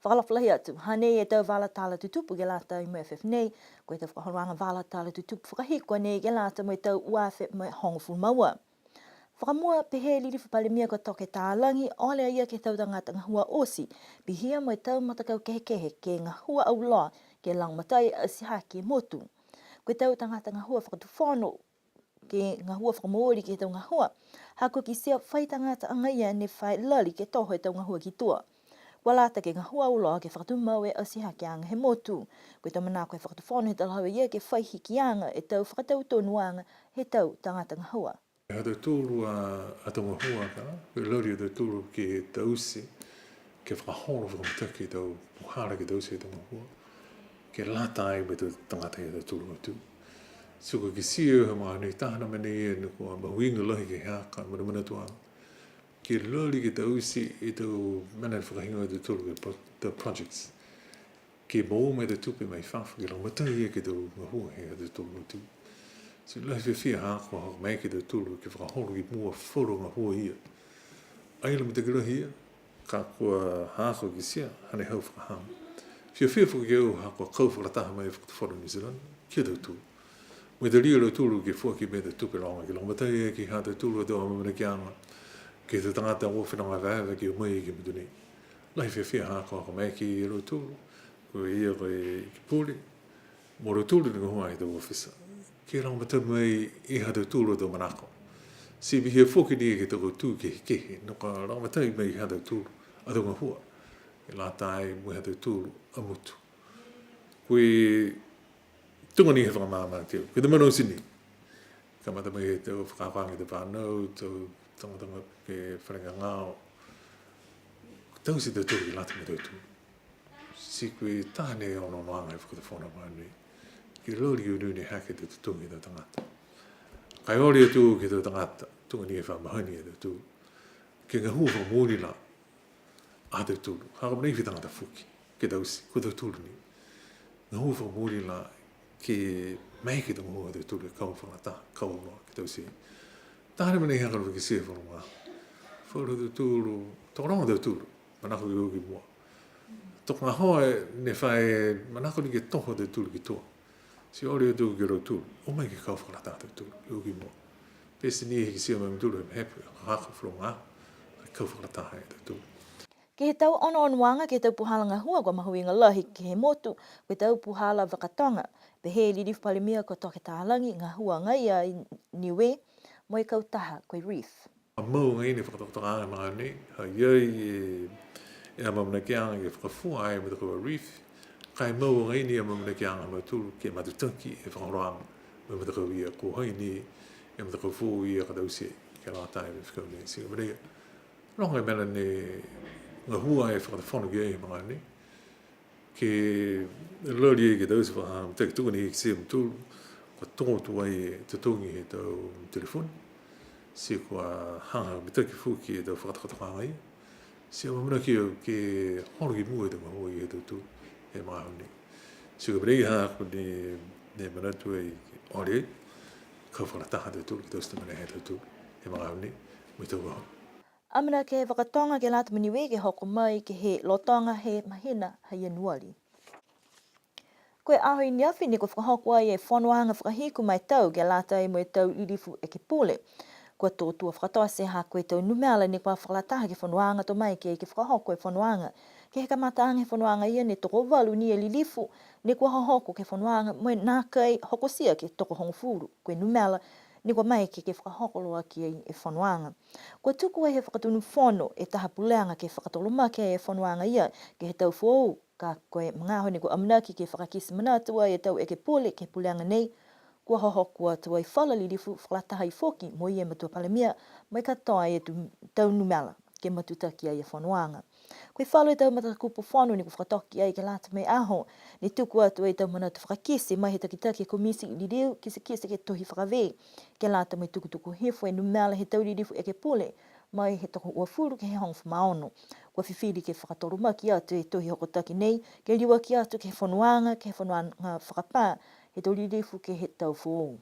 whakalawhalahi atu. Hanei e tau wala tala tutupu ke lata i MFF nei, koe tau whakahoanga wala tala tutupu whakahiko nei ke lata mo tau uawhe mo hongofu maua. Whakamua pehe lirifu palemia ko toke tālangi, ole ia ke tau tangata ngahua osi, bihia mo tau matakau kehe ke ngahua au loa ke lang matai asiha ke motu. Koe tau tangata ngahua whakatuwhono ke ngahua whakamoori ke tau ngahua, hako ki sea whai tangata angaia ne whai lali ke toho e tau ngahua ki tua. Walata ke ngahua au loa ke whakatumau e asiha ke anga he motu. Koe tau mana koe whakatuwhono he talhawa ia ke whai hiki anga e tau whakatau tonuanga he tau tangata ngahua. Hata tūru a tau ngahua ka, koe lori hata tūru ke tausi, ke whakahoro whakamutaki tau puhara ke tausi e tau ngahua, ke lata ai me tau tangata i hata tūru atu. Suka ke sia he maa nei tahana mene e nukua mahuinga lahi ke haka, mana tuanga. Ke lori ke tausi i tau mana whakahinga i tau tūru ke tau projects. Ke mō me tau tupe mai whawha, ke rangmatai e ke tau ngahua he hata tūru atu. So lahi whiwhia hako hako mai ke tau tūru ke whakahoro ki mua whoro ngahua ia. Aila me te kirahi ia, ka kua hako ki sia, hane hau whakahama. Whiwhia whuki au hako kau whakataha mai whakatawhoro New Zealand, kia tau tūru. Me te ria lau tūru ke fuaki me te tupe ronga, ke rangmatai e ki hata tūru ato amamana ki anga, ke te tangata o whenanga vāwa ki o mai ki mutuni. Lahi whiwhia hako hako mai ki lau tūru, koe ia koe ki pūri, mo lau tūru ni ngahua i tau ofisa. Ke rangmata mai i hata tūru tō manako. Si bihia whoki ni e ke toko tū kehe, no ka rangmata mai i hata tūru a tō ngahua. E la tai mo hata tūru a mutu. Koe tunga ni he whakamāma teo. Koe te mano sini. Ka mata mai e tau whakapangi te whānau, tau tangatanga ke wharenga ngāo. Tau si te tūru ki lata me tau tūru. Si koe tāne ono noanga e whakatawhona mānui. Ki lori unu ni hake te tutungi te tangata. Kai ori atu ki te tangata, tunga ni e whamahani e te tū. Ke ngahua whamoni la, a te tūru. Haka mnei whi tangata fuki, ke tausi, ko te tūru ni. Ngahua whamoni la, ke mai ki te ngahua te tūru, kau whangata, kau noa, ke tausi. Tāne mnei haka rau ki sea whanonga. Whaura te tūru, tōranga te tūru, manako i uki mua. Toko ngā hoa ne whae, manako ni ke toho te tūru ki toa. Si ori o tūku ki rau tūru, o mai ki kau whakarata te tūru, i uki mua. Pesi ni e ki sia mai mtūru, he hepu, haka whronga, kau whakarata hei te tūru. Ke he tau ono ke tau puhala ngahua kwa mahuinga lahi ke he motu, ke tau puhala wakatonga. Pe he lirifu palemia ko toke tālangi ngahua ngai a niwe, mo i kau taha koe reef. A mau ngai ni whakatokanga mga nei, ha iai e amamna ki anga ke whakafua ai me te kua reef, kai mau ngai ni amamna ki anga maturu ke matutaki e whakaroanga me me te kua ia ko hai ni e me te kua fuu ia ka tausi ke la tai me whakau nei. Sika marea, ronga mena ne ngahua e whakatawhana ki ai mga nei, ke lori e ke tausi whakahama, te tuka ni e kisia mturu, ka tōtu ai e te tongi he tau telefoni, si kua hanga me taki fuki e tau whakatakatokanga ia, si amamna ki au ke horo ki mua e tau ngahua i e tau tū. E maha honi. Sika mrei hako ne manatu e ori ei, kau whakataha te tūru, ki tausta mana he te tūru. E maha honi, mui tau waho. Amana ke whakatonga ke lata maniwe ke hoko mai ke he lotonga he mahina hei anuari. Koe aho i niawhi ni ko whakahoko ai e whanoanga whakahiku mai tau ke lata e mo e tau irifu e ke pule. Kua tōtua whakatoa se ha koe tau numela ni kua whakalataha ke whanoanga to mai ke whakahoko e whanoanga. Ke he kamata ange whanoanga ia ne toko walu ni e lilifu ni kua hohoko ke whanoanga mo nā kai hokosia ke toko hongfuru. Koe numela ni kua mai ke whakahoko loa ki e whanoanga. Kua tuku he whakatunu whono e taha puleanga ke whakatoloma ke e whanoanga ia ke he tau whou ka koe mga honi kua amanaki ke whakakisi manatua e tau e ke puleanga nei. Kua hohokua tua i whala lilifu whalataha i whoki mo i e matua palemia mai katoa e tau numela ke matutaki ai e whanoanga. Koe whalo e tau matakupu whanu ni ku whakatoki ai ke lata mai aho ni tuku atu e tau manatu whakakisi mai he takitaki e komisi i liriu kisi ke tohi whakawe ke lata mai tukutuku hifo e numela he tau lilifu e ke pule mai he toko uafuru ke he hongfu maono. Kua whiwhiri ke whakatoruma ki atu e tohi hokotaki nei ke liwa ki atu ke whanoanga whakapā he tau lilifu ke he tau whoo.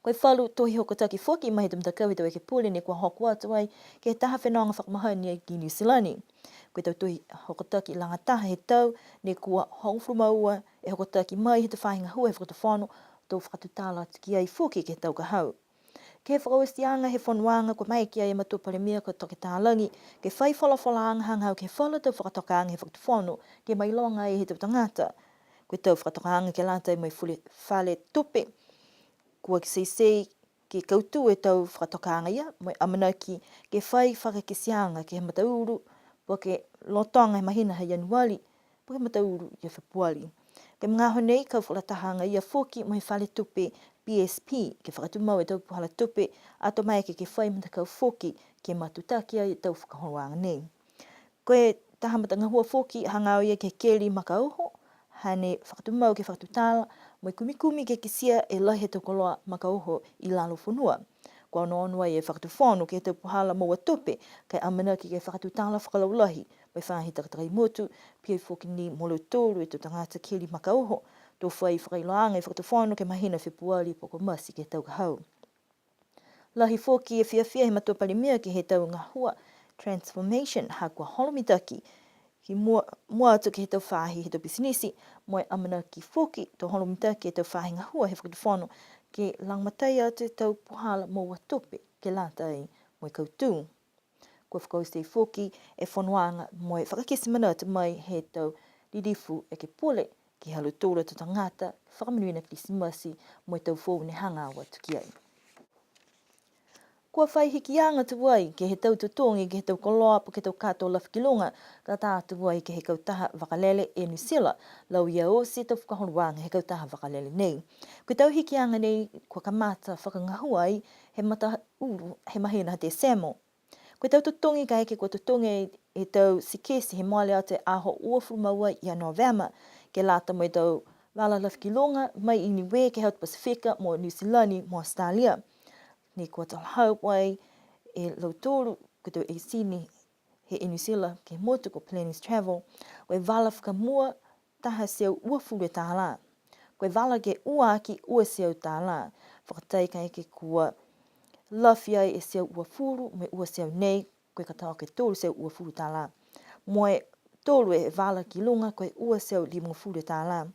Koe whalu tohi hoko taki whoki mai te mtakau tau e ke pule ne kua hoku atu ai ke taha whenonga whakamahani ai ki New Zealand. Koe tau tohi hoko taki langataha he tau ne kua hongfru maua e hoko taki mai he te whahinga hua he whakatawhano tau whakatutala atu ki ai whoki ke tau ka hau. Ke whakawestianga he whanuanga ko mai ki ai matua palemia ko toke tālangi ke whai whala hanga hau ke whala tau whakatokaanga he whakatawhano ke mai longa e he tau tangata. Koe tau whakatokaanga ke lata e mai whale tupe kua ki seisei ke kautu e tau whakatokaanga ia mai amana ki ke whai whakakisianga ke he matauru po ke lotonga he mahina ha Januari po ke matauru i Februari. Ke mga honei kau whalatahanga ia whoki mai whale tupe PSP ke whakatumau e tau puhala tupe ato mai ke whai matakau whoki ke matutaki ai tau whakahonoanga nei. Koe taha matanga hua whoki hangau ia ke keri makauho hane whakatumau ke whakatutala mai kumikumi ke kisia e lahi he tau koloa makauho i lalo whanua. Kua ono e whakatuwhono ke tau puhala maua tupe kai amana ki ke whakatutala whakalaulahi mai whahi takatakai motu pia whoki ni molo tōru e tau tangata keri makauho tō whai whakailoanga e whakatuwhono ke mahina Februari poko masi ke tau kahau. Lahi whoki e whiawhia he matua palimia ke he tau ngahua transformation ha kua holomitaki ki mua atu ke he tau whahi he tau bisinisi moe amana ki whoki tō holomitaki e tau whahi ngahua he whakatuwhono ke langmatai atu tau puhala maua tupe ke lata ai moe kautū. Kua whakaustei whoki e whanuanga moe whakakesi mana atu mai he tau dirifu e ke pole ki halu tōra tu tangata whakamanuina Krisimasi moe tau whou ne hanga awa tuki ai. Kua whai hikianga tu ai ke he tau tutongi ke he tau koloa po ke tau kato lawhikilunga ka tātu ai ke he kautaha wakalele e Nusila lau ia o se tau whakahoruanga he kautaha wakalele nei. Ko tau hikianga nei kua kamata whakangahua ai he mata uru he mahina te semo. Ko tau tutongi ka eke kua tutongi e tau sikesi he moale ate aho uafuru maua i a Novema ke lata mo tau wala lawhikilunga mai i niwe ke South Pasifika mo New Zealand mo Australia. Ni kua talahau wai e lautoru ko tau e sini he New Zealand ke motu ko Planners Travel koe wala whakamua taha seo uafuru e tāla. Koe wala ke uaki ua seo tāla. Whakatai ka eke kua lawhi ai e seo uafuru me ua seo nei koe katawa ke tōru seo uafuru tāla. Moe tōru e wala ki lunga koe ua seo limufuru tāla.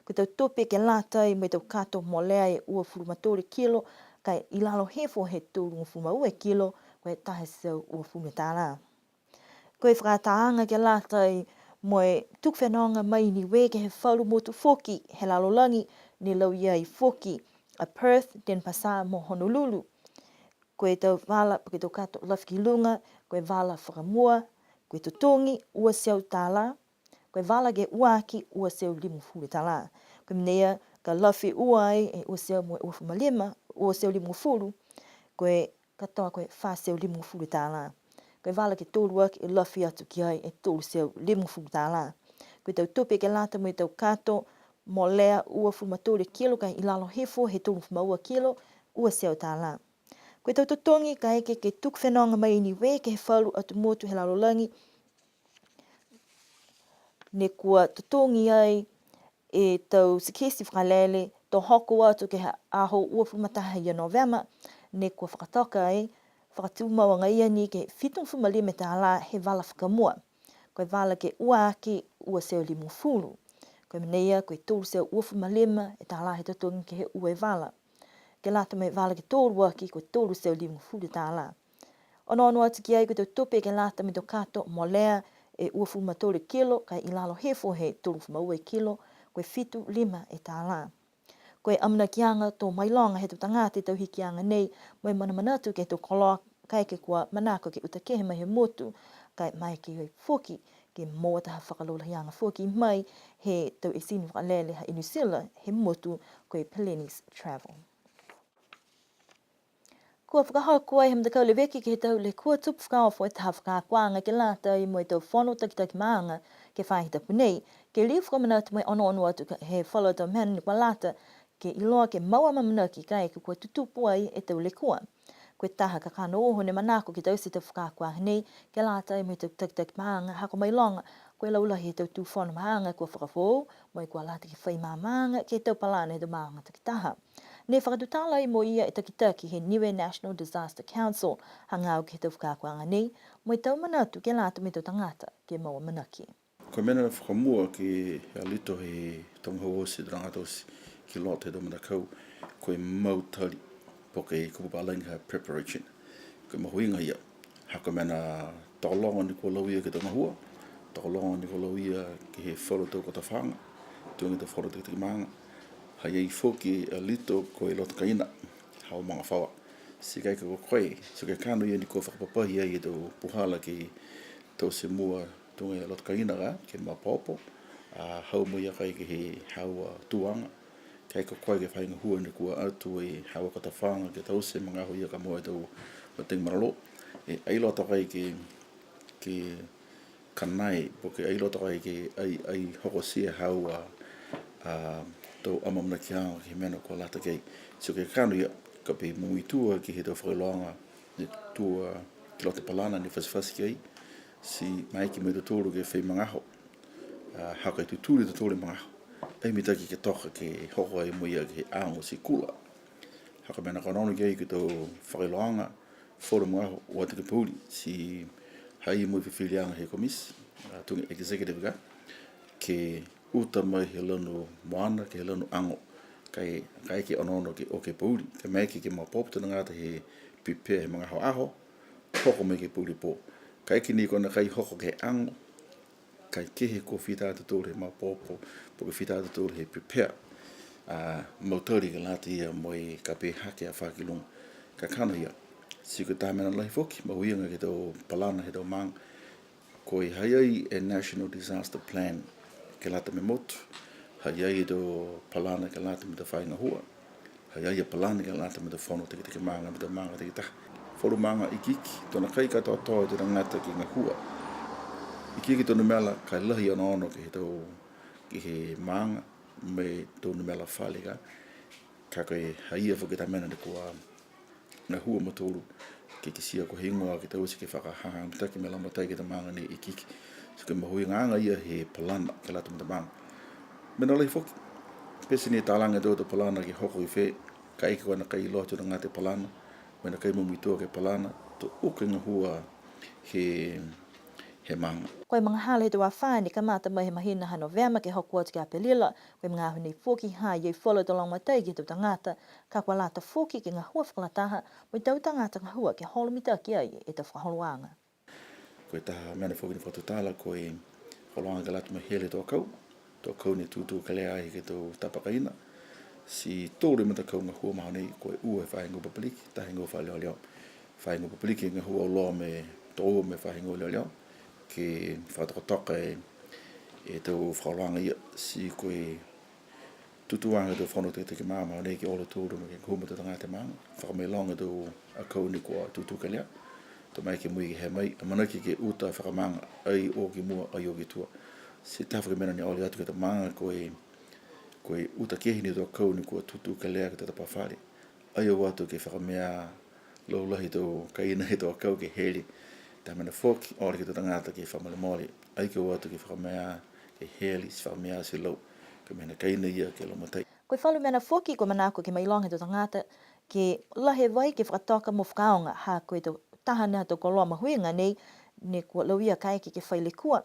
Koe tau tope ke latai me tau kato molea e uafuru matori kilo kai ilalo hefo he tōru ngufuma ue kilo koe tahe seo uafuru tāla. Koe whakataanga ke latai moe tukwhenonga mai ni we ke he whalu motu whoki he lalolangi ni lau iai whoki a Perth, Denpasar mo Honolulu. Koe tau wala koe tau kato lawhikilunga, koe wala whakamua, koe tutongi ua seo tāla, koe wala ke uaki ua seo limufuru tāla. Koe mnea ka lawhi uai e ua seo moe uafu malima, ua seo limufuru, koe katoa koe wha seo limufuru tāla. Koe wala ke tōru aki e lawhi atu ki ai e tōru seo limufuru tāla. Koe tau tupe ke lata mo tau kato mo lea uafu matori kilo kai ilalo hefo he tōru maua kilo ua seo tāla. Koe tau tutongi ka eke ke tukwhenonga mai ni we ke he whalu atu motu he lalolangi ne kua tutongi ai e tau sikesi whakalele tō hoko atu ke aho uafu mataha i a Novema ne kua whakatoka ai whakatumawanga ia ni ke whitung fumalime tāla he wala whakamua. Koe wala ke uaki ua seo limufuru. Koe mneia koe tōru seo uafu malima e tāla he tutongi ke he ue wala. Ke lata me wala ke tōru aki koe tōru seo limufuru tāla. Ono atu ki ai koe tau tope ke lata me tō kato molea e uafu matori kilo kai ilalo hefo he tōru fumaua kilo koe fitu lima e tāla. Koe amna kianga tō mailonga he tō tangata tau hikianga nei moe manamanatu ke tō koloa kai ke kua manako ke utakehe mai he motu kai mai ke hoi whoki ke moa taha whakalola hianga whoki mai he tau e sini whakalele ha New Zealand he motu koe Planners Travel. Kua whakahau ai he mtakau le weki ke he tau le kua tupu whakawafo e taha whakakuanga ke lata i moe tau whono takitaki maanga ke whahita punei ke liu whakamanatu mai ono atu he whalo tau mehana ni kua lata ke iloa ke maua mamanaki kai ke kua tutupu ai e tau le kua. Koe taha ka kano oho ne manako ke tau se tau whakakuanga nei ke lata i moe tau takitaki maanga hako mai longa koe laulahi he tau tu whono maanga kua whakafou moe kua lata ke whai maanga ke tau palana he tau maanga takitaha. Ne whakatutala I mo ia e takitaki he Niue National Disaster Council hangau ki he tau whakakuanga nei, mo I tau manatu ke lata me tau tangata ke maua manaki. Ko mena whakamua ki alito he tonga hauosi rangatos ki lote he domana kau ko mautari po ke kupapalenga preparation. Ko mahuinga ia. Haka mena takolonga ni ko lauia ke tonga hua, takolonga ni ko lauia ki he wharo tau kota whanga, tuangi ta wharo tau maanga. Hai ei foki alito ko e lota kaina, hao mga whawa. Sikai ka koe, so ke kano ia ni ko whakapapahi ai e tau puhala ki tau se mua tunga e lota kaina ga, ke mapopo, hau mo ia kai ke he haua tuanga, kai ka koe ke whainga hua ni kua atu e haua kata whanga ke tau se mga hui ka moe tau o ting maralo. E ailota kai ke kanai, po ke ailota kai ke ai hoko sia haua tau amamna ki hanga ki mena ko lata kei. So ke kano ia, ka pe mui tua ki he tau whakailoanga ni tua ki lote palana ni whasifasi ki ai, si mai ki me tōru ke whai mangaho, haka I tuturi te tōre mangaho. Ei mitaki ke toka ke hoko ai moia ke he aango si kula. Haka mena kanono ki ai ki tau whakailoanga, whore mangaho o ati ke pūri, si hai mui whiwhilianga he komis, tunga executive ka, ke uta mai he lanu moana, ke he lanu ango, kai ke onono ke o ke pūri, ke mai ke mapopta na ngata he prepare he mangaho aho, hoko mai ke pūri po. Kai ki ni kona kai hoko ke ango, kai kehe ko whita atu tōre mapopo, po ke whita atu tōre he prepare. Mautari ke lata ia moi ka pe hake a whakilunga. Ka kano ia, si ko tāmena lahi foki, mahuianga ke tau palana he tau maang, ko I hai ai e National Disaster Plan ke lata me motu, hai ai e tau palana ke lata me tau whainga hua, hai ai e palana ke lata me tau whono teke maanga, me tau maanga teke taha. Whoru maanga I kiki, tona kai katoa toa te rangata ki ngā hua. I kiki tonu mela kai lahi ono ki he tau, ki he maanga, me tonu mela whale ka kai haia whuke ta mena ni kua ngā hua matoru, ke sia ko hingoa ki tau si ke whakahanga, mitaki me lama tai ki ta maanga ni I kiki. So ke mahui nganga ia he palana ke lata me ta maanga. Mena lahi whuki, pesi ni tālanga tau ta palana ki hoko I whē, kai ki kona kai lotu na ngā te palana, mena kai mumitua ke palana, to uke ngā hua he manga. Koe mga hale te wawhani ka mata mai he mahina ha Novema ke hoku atu ki Apelila, koe mga huni fōki ha iei wholo te longa tai ki tau tangata, ka kua lata fōki ki ngā hua whakalataha, mo tau tangata ngā hua ke holomita ki ai e te whakaholoanga. Koe taha mena fōki ni whatutala, koe holoanga ka lata mai hele tō kau ni tūtū ka lea ai ke tau tapakaina, si tōre mata kau ngā hua maha nei, koe ua e whahingo papaliki, tahingo whaleo leo. Whahingo papaliki ngā hua loa me tōua me whahingo leo, ke whatakotoka e tau whakaroanga ia, si koe tutuanga tau whono te maa maha nei ki ola tōru me ke huma tata ngā te maanga, whakamelonga tau a kau ni kua tūtū ka lea, tō mai ke mui ki he mai, a manaki ke uta whakamanga, ai o ki mua, ai o ki tua. Si tawhaka mena ni oli atu ke ta maanga koe uta kehi ni tō kau ni kua tūtū ka lea ki tata pawhare. Ai o atu ke whakamea laulahi tō kaina he tō kau ke heli. Tā mena whoki, ori ki tata ngāta ke whamale mole. Ai ke o atu ke whakamea ke heli, si whakamea si lau. Ke mena kaina ia ke lomatai. Koe whalu mena whoki ko manako ke mailonga tō tangata, ke lahe vai ke whakatoka mo whakaonga ha koe tō tahana tō koloa mahuinga nei, ne kua lauia kai ke whaile kua.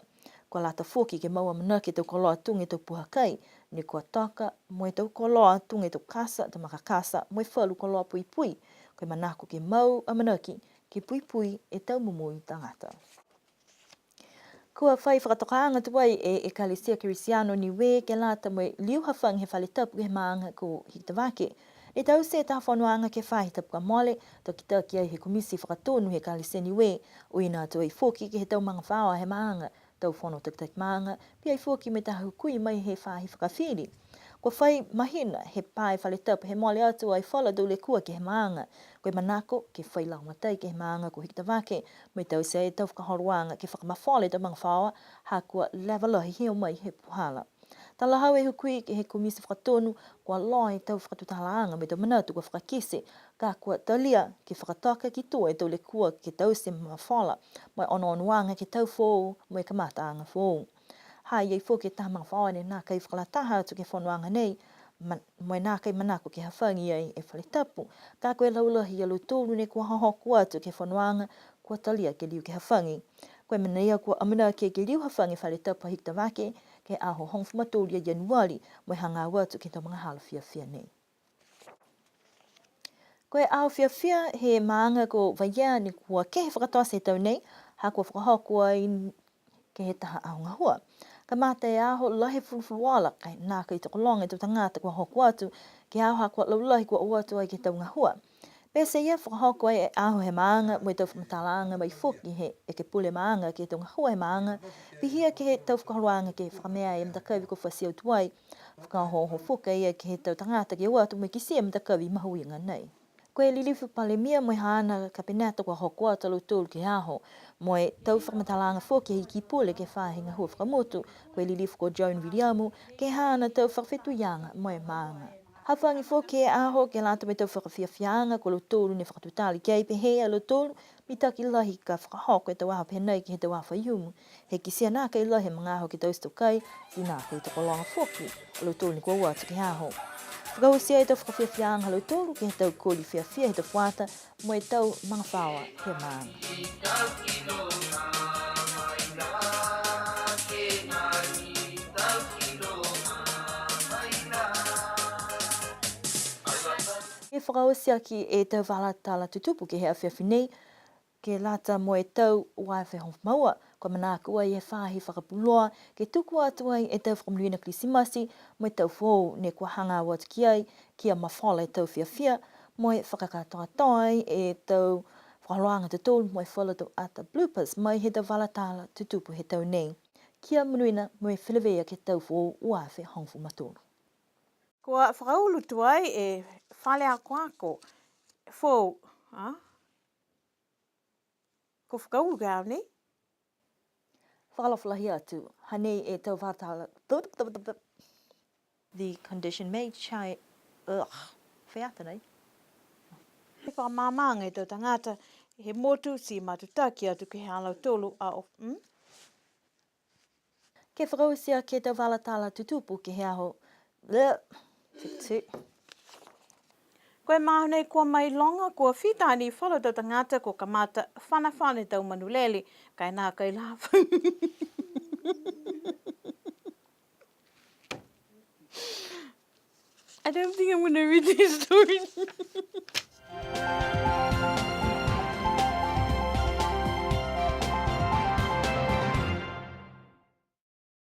Kua lata whoki ke maua manaki tō koloa tungi tō puhakai, ne kua toka mo tō koloa tungi tō kasa, tō makakasa, mo whalu koloa pui pui. Koe manako ke mau a manaki, ke pui pui e tau mumui tangata. Kua whai whakatokaanga tuai e Kalesia Kirisiano Niue ke lata mo liu hawhang he whale tapu he maanga ko Hitavake. E tau se ta whanuanga ke whai tapu ka mole, to ki tau ki ai he komisi whakatonu he Kalesia Niue, o ina tu ai whoki ke he tau mga whaua he maanga, tau whono tak maanga, pi ai whoki me tahu kui mai he whahi whakawhiri. Kua whai mahina he pai whale tapu he mole atu ai whala dole kua ke he maanga, koe manako ke whai lau matai ke he maanga ko Hitavake, me tau se e tau whakahoroanga ke whakamawhale tau mga whaua, ha kua levalohi hio mai he puhala. Tala hau e hukui ke he komisi whakatonu, kua loi tau whakatutalaanga me tau manatu kua whakakise, ka kua talia ke whakatoka ki tō e tau le kua ke tau se mawhala, mai ono-onuanga ke tau fōu, mai kamata anga fōu. Hai ei fō ke taha mga whaone nā kai whakalataha atu ke whanuanga nei, Moe nā kai manako ke hawhangi ai e whaletapu. Ka koe laulahi alu tōru ne kua hohoku atu ke whanuanga kua talia ke liu ke hawhangi. Koe mana ia kua amina ke liu hawhangi whaletapu hikta wake ke aho hongfu matōri a Januari moe hanga watu ke tau mga hala fia nei. Koe aho fia he maanga ko vaia ni kua kehe whakatoa se tau nei, ha kua whakahoku ai ke he taha aonga hua. Ka mata e aho lahi fulfuwala kai nā kai toko longa i tau tangata kua hoku atu, ke aho ha kua laulahi kua uatu ai ke tau ngahua. Pese ia whakahoku ai e aho he maanga mo i tau whamatalaanga mai fuki he e ke pule maanga ke tau ngahua he maanga, pihia ke he tau whakahoruanga ke whakamea e mtakawi ko whasiau tuai, whakahoho fuka ia ke he tau tangata ke uatu mo i kisia mtakawi mahuinga nei. Koe lilifu palemia moe haana ka penata kua hoku atu alu tōru ke aho, moe tau whakamatalaanga fuki hei ki pule ke whahinga hua whakamotu, koe lilifu ko Joan Viliamu ke haana tau whakawhetu ianga moe maanga. Hawhangi fuki e aho ke lata me tau whakawhiawhianga ko alu tōru ne whakatutali kei pe hei alu tōru, mi taki lahi ka whakahoko e tau aho penei ke he tau aho whaiumu. He kisia nā kei lahi mga aho ke tau stokai, si nā kei toko longa fuki, alu tōru ni kua uatu ke aho. Whakausia e tau whakawhiawhianga alu tōru ke he tau kōli whiawhia he tau whata, mo e tau mga whawa he maanga. E whakausia ki e tau whalatala tutupu ke he awhiawhi nei, ke lata mo e tau wai whehonf maua, ko manaka ua i e whahi whakapuloa, ke tuku atu ai e tau whakamuina krisimasi, mo e tau whou ne kua hanga watu ki ai, kia mawhala e tau whiawhia, mo e whakakatoa toi e tau whakaroanga te tōru, mo e whala tau ata bloopers, mai he tau whalatala tutupu he tau nei. Kia manuina mo e whilawea ke tau whou ua whehonfu matoru. Kua whakaulu tuai e whale ako ako. Whou, ha? Ko whakaulu ka au nei? Whakalawhalahi atu, hanei e tau whalatala, the condition may change, whiata nei. E whakamāmanga e tau tangata, he motu si matutaki atu ke he alau tolu a of... Ke whakausia ke tau whalatala tutupu ke he aho, Koe mahunei kua mai longa, kua whitani whala tau tangata ko kamata whanawhane tau manulele, kai nā kai lawa. I don't think I'm going to read this story.